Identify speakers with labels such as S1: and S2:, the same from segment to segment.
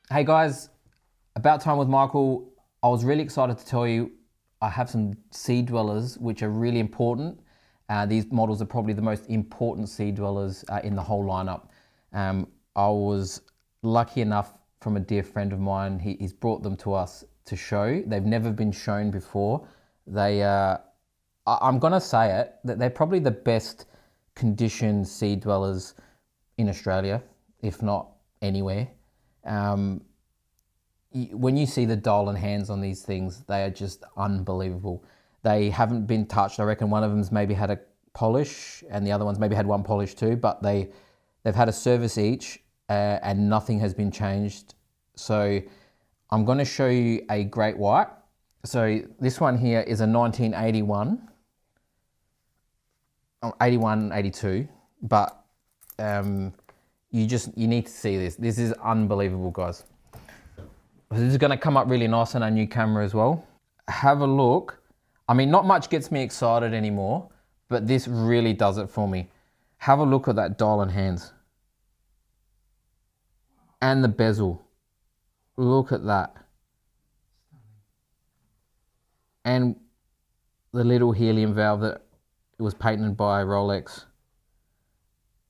S1: Hey guys, about time with Michael. I was really excited to tell you I have some Sea-Dwellers which are really important. These models are probably the most important Sea-Dwellers in the whole lineup. I was lucky enough from a dear friend of mine, he's brought them to us to show. They've never been shown before. I'm gonna say it, that they're probably the best conditioned Sea-Dwellers in Australia, if not anywhere. When you see the dial and hands on these things, they are just unbelievable. They haven't been touched. I reckon one of them's maybe had a polish and the other one's maybe had one polish too, but they've had a service each and nothing has been changed. So I'm going to show you a great white. So this one here is a 1981, 81, 82, but you need to see this. This is unbelievable, guys. This is going to come up really nice on our new camera as well. Have a look. I mean, not much gets me excited anymore, but this really does it for me. Have a look at that dial and hands. And the bezel. Look at that. And the little helium valve that was patented by Rolex.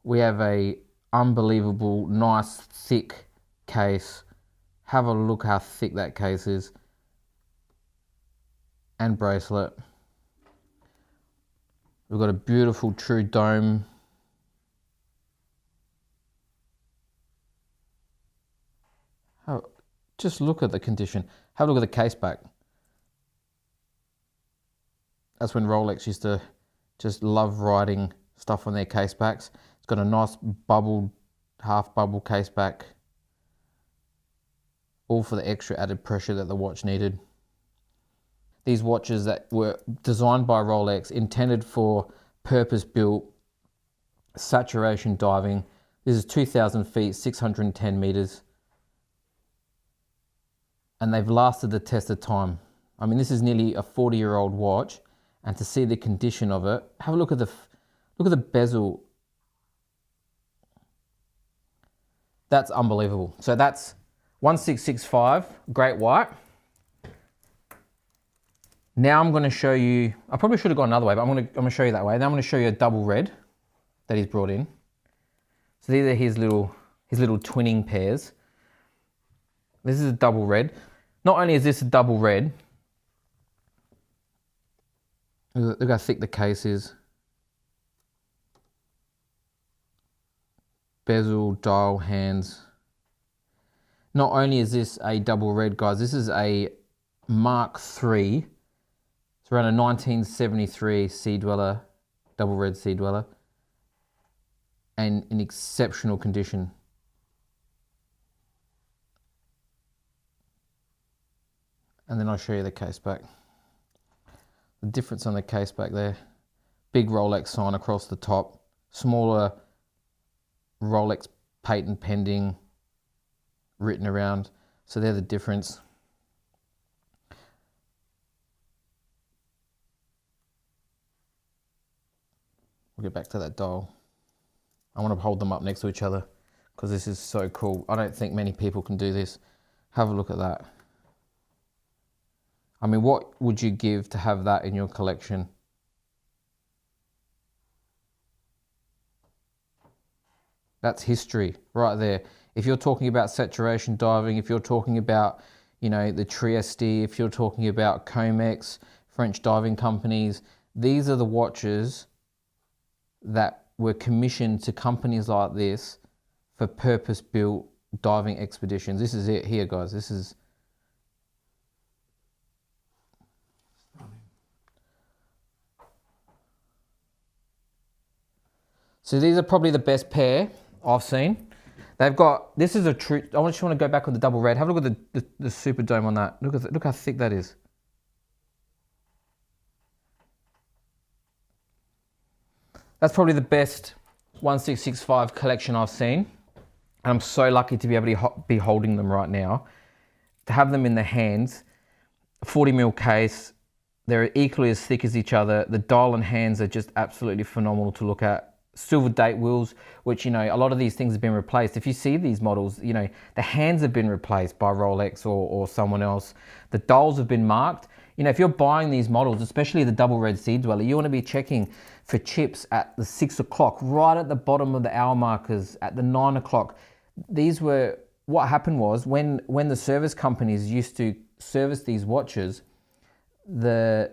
S1: We have a unbelievable, nice, thick case. Have a look how thick that case is. And bracelet. We've got a beautiful true dome. Just look at the condition. Have a look at the case back. That's when Rolex used to just love writing stuff on their case backs. It's got a nice bubbled, half bubble case back. All for the extra added pressure that the watch needed. These watches that were designed by Rolex, intended for purpose-built saturation diving. This is 2,000 feet, 610 meters. And they've lasted the test of time. I mean, this is nearly a 40-year-old watch, and to see the condition of it, have a look at the bezel. That's unbelievable. So that's 1665, great white. Now I'm going to show you, I probably should have gone another way, but I'm going to show you that way. Then I'm going to show you a double red that he's brought in. So these are his little twinning pairs. This is a double red. Not only is this a double red, look how thick the case is. Bezel, dial, hands. Not only is this a double red, guys, this is a Mark III. It's around a 1973 Sea-Dweller, double red Sea-Dweller, and in exceptional condition. And then I'll show you the case back. The difference on the case back there. Big Rolex sign across the top. Smaller Rolex patent pending written around. So they're the difference. We'll get back to that dial. I want to hold them up next to each other because this is so cool. I don't think many people can do this. Have a look at that. I mean, what would you give to have that in your collection? That's history right there. If you're talking about saturation diving, if you're talking about, you know, the DRSD, if you're talking about Comex, French diving companies, these are the watches that were commissioned to companies like this for purpose-built diving expeditions. This is it here, guys. This is... So these are probably the best pair I've seen. They've got, this is a true, I just want to go back with the double red. Have a look at the super dome on that. Look how thick that is. That's probably the best 1665 collection I've seen. And I'm so lucky to be able to be holding them right now. To have them in the hands, 40mm case, They're equally as thick as each other. The dial and hands are just absolutely phenomenal to look at. Silver date wheels, which, you know, a lot of these things have been replaced. If you see these models, you know, the hands have been replaced by Rolex or someone else. The dials have been marked. You know, if you're buying these models, especially the double red Sea-Dweller, you want to be checking for chips at the 6 o'clock, right at the bottom of the hour markers, at the 9 o'clock. These were, what happened was when the service companies used to service these watches, the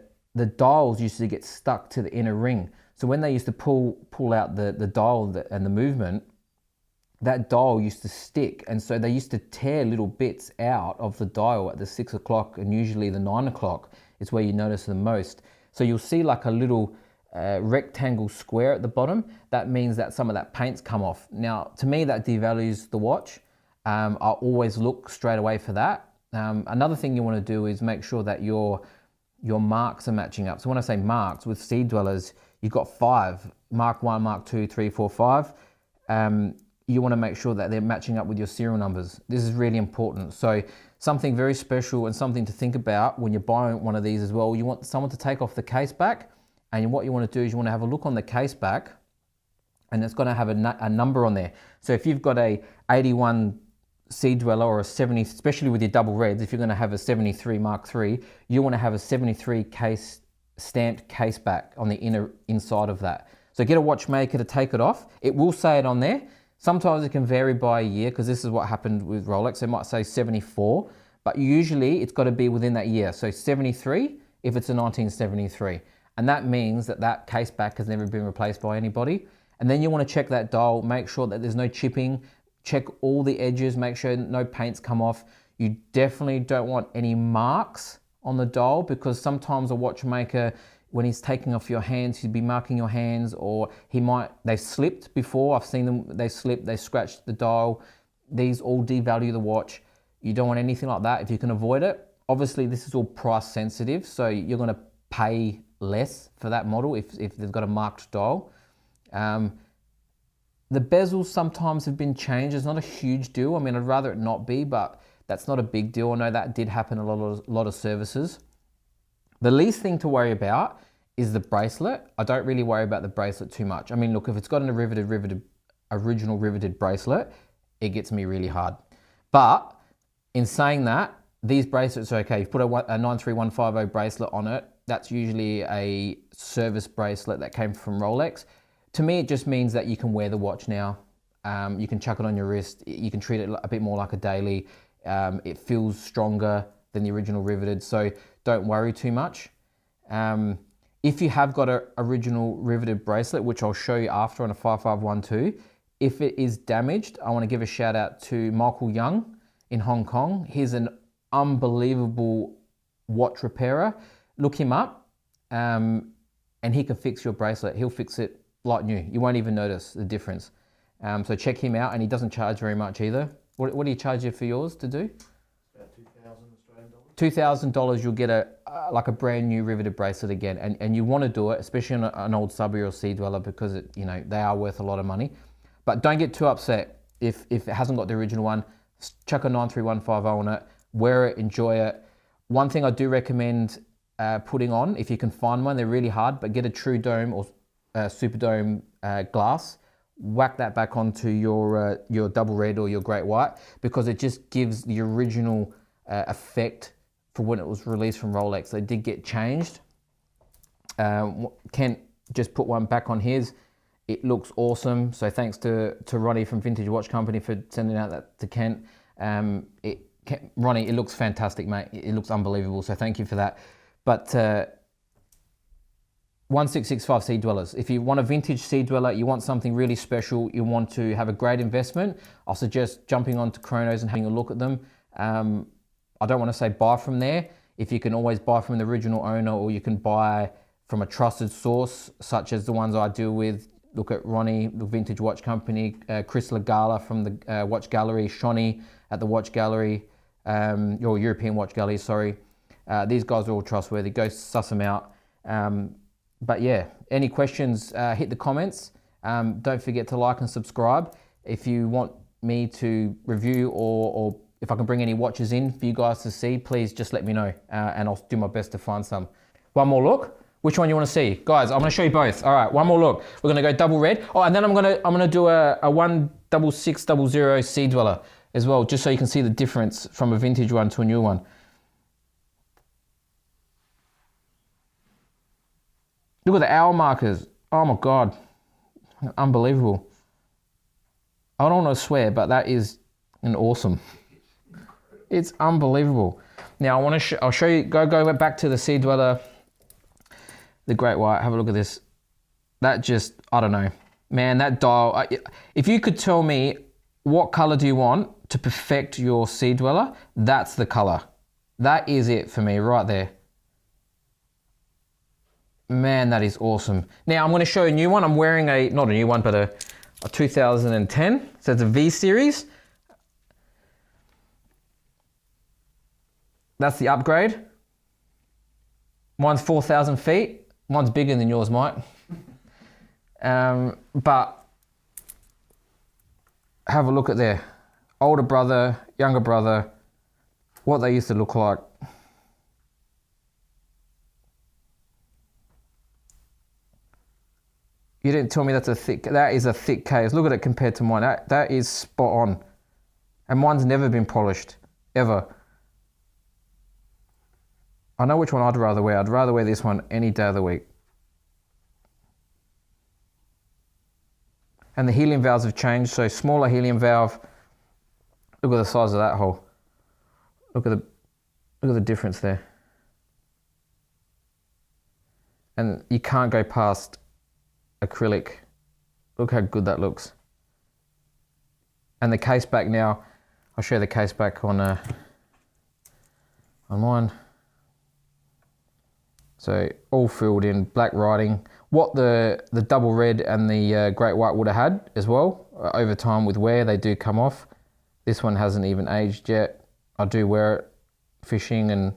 S1: dials used to get stuck to the inner ring. So when they used to pull out the dial and the movement, that dial used to stick. And so they used to tear little bits out of the dial at the 6 o'clock, and usually the 9 o'clock is where you notice the most. So you'll see like a little rectangle square at the bottom. That means that some of that paint's come off. Now, to me, that devalues the watch. I always look straight away for that. Another thing you want to do is make sure that your marks are matching up. So when I say marks with Sea-Dwellers, you've got 5, Mark 1, Mark 2, 3, 4, 5. You want to make sure that they're matching up with your serial numbers. This is really important. So something very special and something to think about when you're buying one of these as well. You want someone to take off the case back, and what you want to do is you want to have a look on the case back, and it's going to have a number on there. So if you've got a 81 Sea-Dweller or a 70, especially with your double reds, if you're going to have a 73 Mark III, you want to have a 73 case stamped case back on the inside of that. So get a watchmaker to take it off. It will say it on there. Sometimes it can vary by a year, because this is what happened with Rolex. It might say 74, but usually it's got to be within that year. So 73 if it's a 1973. And that means that that case back has never been replaced by anybody. And then you want to check that dial, make sure that there's no chipping, check all the edges, make sure no paint's come off. You definitely don't want any marks on the dial, because sometimes a watchmaker, when he's taking off your hands, he'd be marking your hands, or they've slipped before. I've seen them, they slipped, they scratched the dial. These all devalue the watch. You don't want anything like that if you can avoid it. Obviously, this is all price sensitive, so you're going to pay less for that model if they've got a marked dial. The bezels sometimes have been changed. It's not a huge deal. I mean, I'd rather it not be, but that's not a big deal. I know that did happen in a lot of services. The least thing to worry about is the bracelet. I don't really worry about the bracelet too much. I mean, look, if it's got an original riveted bracelet, it gets me really hard. But in saying that, these bracelets are okay. You've put a 93150 bracelet on it. That's usually a service bracelet that came from Rolex. To me, it just means that you can wear the watch now. You can chuck it on your wrist. You can treat it a bit more like a daily. It feels stronger than the original riveted, so don't worry too much. If you have got an original riveted bracelet, which I'll show you after on a 5512, if it is damaged, I want to give a shout out to Michael Young in Hong Kong. He's an unbelievable watch repairer. Look him up, and he can fix your bracelet. He'll fix it like new. You won't even notice the difference. So check him out, and he doesn't charge very much either. What do you charge you for yours to do?
S2: About $2,000
S1: $2,000, you'll get like a brand new riveted bracelet again, and you want to do it, especially on an old Submariner or Sea-Dweller, because they are worth a lot of money. But don't get too upset if it hasn't got the original one. Chuck a 93150 on it, wear it, enjoy it. One thing I do recommend putting on, if you can find one, they're really hard, but get a true dome or super dome glass. Whack that back onto your double red or your great white, because it just gives the original effect for when it was released from Rolex. They did get changed. Kent just put one back on his. It looks awesome. So thanks to Ronnie from Vintage Watch Company for sending out that to Kent. Ronnie, it looks fantastic, mate. It looks unbelievable. So thank you for that. But 1665 Sea-Dwellers. If you want a vintage Sea-Dweller, you want something really special, you want to have a great investment, I'll suggest jumping onto Chronos and having a look at them. I don't want to say buy from there. If you can always buy from the original owner, or you can buy from a trusted source, such as the ones I deal with. Look at Ronnie, the Vintage Watch Company, Chris Legala from the Watch Gallery, Shonny at the Watch Gallery, your European Watch Gallery, sorry. These guys are all trustworthy. Go suss them out. But yeah, any questions, hit the comments. Don't forget to like and subscribe. If you want me to review or if I can bring any watches in for you guys to see, please just let me know, and I'll do my best to find some. One more look. Which one you want to see? Guys, I'm going to show you both. All right, one more look. We're going to go double red. Oh, and then I'm going to do a 16600 Sea-Dweller as well, just so you can see the difference from a vintage one to a new one. Look at the hour markers. Oh my God, unbelievable. I don't want to swear, but that is an awesome. It's unbelievable. Now I'll show you, go back to the Sea-Dweller, the Great White. Have a look at this. That just, I don't know. Man, that dial, if you could tell me what color do you want to perfect your Sea-Dweller, that's the color. That is it for me right there. Man, that is awesome. Now I'm going to show you a new one. I'm wearing not a new one, but a 2010. So it's a V series. That's the upgrade. Mine's 4,000 feet. Mine's bigger than yours, Mike. But have a look at there. Older brother, younger brother, what they used to look like. You didn't tell me that is a thick case. Look at it compared to mine. That is spot on. And mine's never been polished, ever. I know which one I'd rather wear. I'd rather wear this one any day of the week. And the helium valves have changed, so smaller helium valve. Look at the size of that hole. Look at the difference there. And you can't go past acrylic. Look how good that looks. And the case back now, I'll show you the case back on mine. So all filled in, black writing. What the double red and the Great White would have had as well. Over time with wear, they do come off. This one hasn't even aged yet. I do wear it fishing and a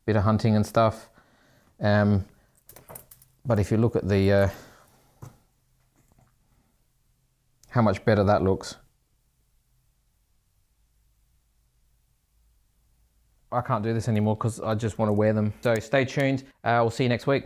S1: bit of hunting and stuff. But if you look at the how much better that looks. I can't do this anymore because I just want to wear them. So stay tuned. We'll see you next week.